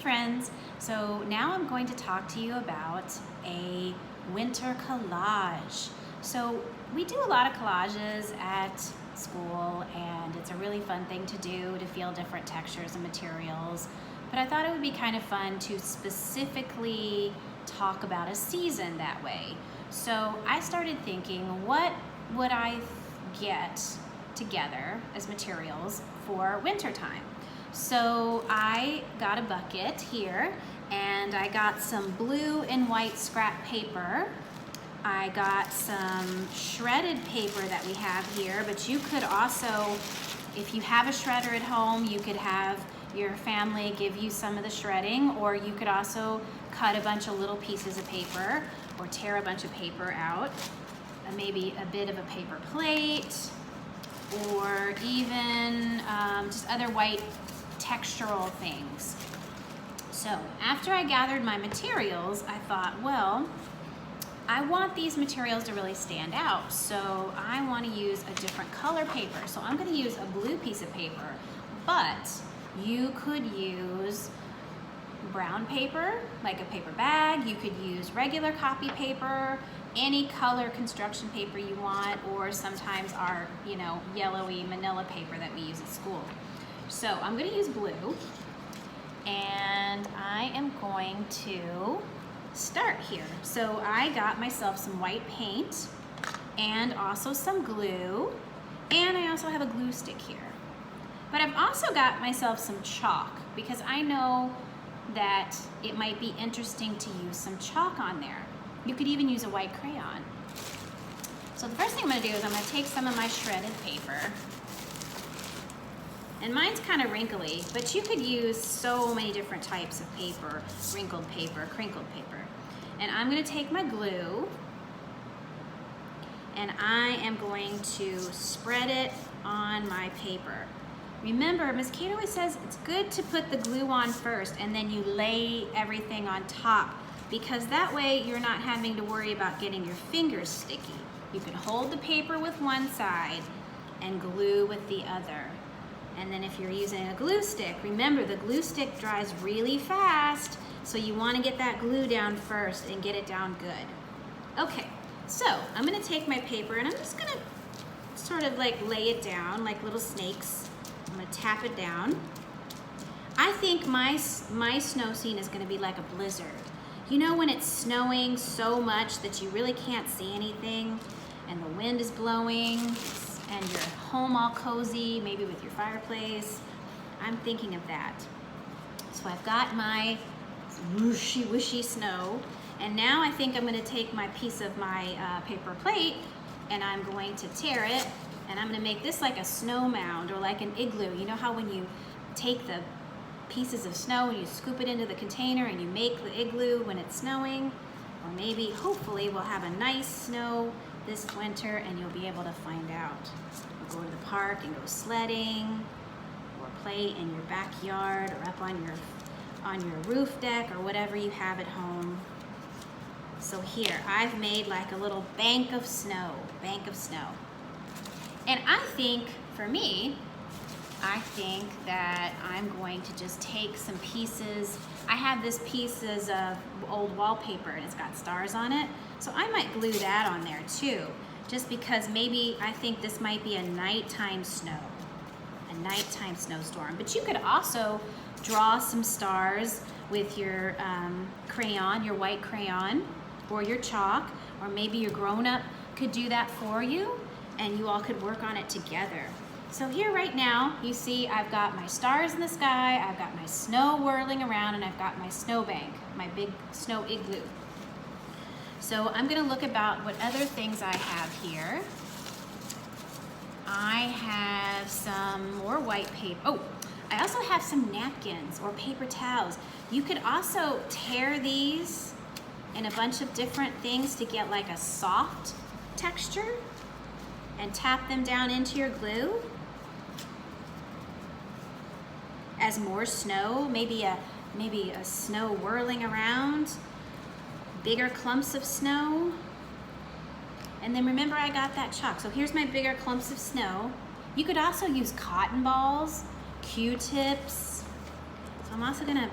friends. So now I'm going to talk to you about a winter collage. So we do a lot of collages at school, and it's a really fun thing to do, to feel different textures and materials. But I thought it would be kind of fun to specifically talk about a season that way. So I started thinking, what would I get together as materials for wintertime? So I got a bucket here, and I got some blue and white scrap paper. I got some shredded paper that we have here, but you could also, if you have a shredder at home, you could have your family give you some of the shredding, or you could also cut a bunch of little pieces of paper or tear a bunch of paper out, maybe a bit of a paper plate, or even just other white textural things. So after I gathered my materials, I thought, well, I want these materials to really stand out, so I want to use a different color paper. So I'm going to use a blue piece of paper, but you could use brown paper, like a paper bag. You could use regular copy paper, any color construction paper you want, or sometimes our, yellowy manila paper that we use at school. So I'm going to use blue, and I am going to start here. So I got myself some white paint and also some glue, and I also have a glue stick here. But I've also got myself some chalk, because I know that it might be interesting to use some chalk on there. You could even use a white crayon. So the first thing I'm going to do is I'm going to take some of my shredded paper, and mine's kind of wrinkly, but you could use so many different types of paper, wrinkled paper, crinkled paper. And I'm going to take my glue, and I am going to spread it on my paper. Remember, Miss Kate always says it's good to put the glue on first and then you lay everything on top, because that way you're not having to worry about getting your fingers sticky. You can hold the paper with one side and glue with the other. And then if you're using a glue stick, remember the glue stick dries really fast, so you want to get that glue down first and get it down good. Okay, so I'm going to take my paper and I'm just going to sort of like lay it down like little snakes. I'm going to tap it down. I think my snow scene is going to be like a blizzard. You know, when it's snowing so much that you really can't see anything, and the wind is blowing, and you're home all cozy, maybe with your fireplace. I'm thinking of that. So I've got my whooshy snow, and now I think I'm going to take my piece of my paper plate, and I'm going to tear it, and I'm going to make this like a snow mound or like an igloo. You know how when you take the pieces of snow and you scoop it into the container and you make the igloo when it's snowing? Or maybe, hopefully, we'll have a nice snow this winter and you'll be able to find out. We'll go to the park and go sledding, or play in your backyard, or up on your roof deck, or whatever you have at home. So here, I've made like a little bank of snow. And I think, for me, I think that I'm going to just take some pieces. I have this pieces of old wallpaper, and it's got stars on it. So I might glue that on there too, just because maybe I think this might be a nighttime snowstorm. But you could also draw some stars with your crayon, your white crayon, or your chalk, or maybe your grown-up could do that for you, and you all could work on it together. So here right now, you see I've got my stars in the sky, I've got my snow whirling around, and I've got my snowbank, my big snow igloo. So I'm going to look about what other things I have here. I have some more white paper. Oh, I also have some napkins or paper towels. You could also tear these in a bunch of different things to get like a soft texture and tap them down into your glue as more snow, maybe a snow whirling around, bigger clumps of snow. And then remember, I got that chalk. So here's my bigger clumps of snow. You could also use cotton balls, Q-tips. So I'm also gonna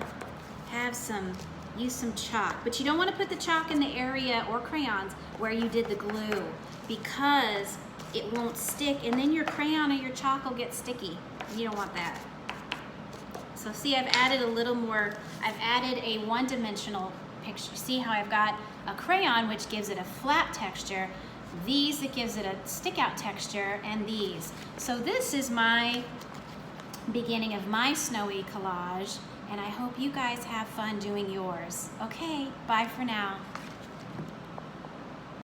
use some chalk. But you don't want to put the chalk in the area, or crayons, where you did the glue, because it won't stick, and then your crayon or your chalk will get sticky. You don't want that. So see, I've added a little more. I've added a one-dimensional picture. See how I've got a crayon, which gives it a flat texture, these that gives it a stick-out texture, and these. So this is my beginning of my snowy collage, and I hope you guys have fun doing yours. Okay, bye for now.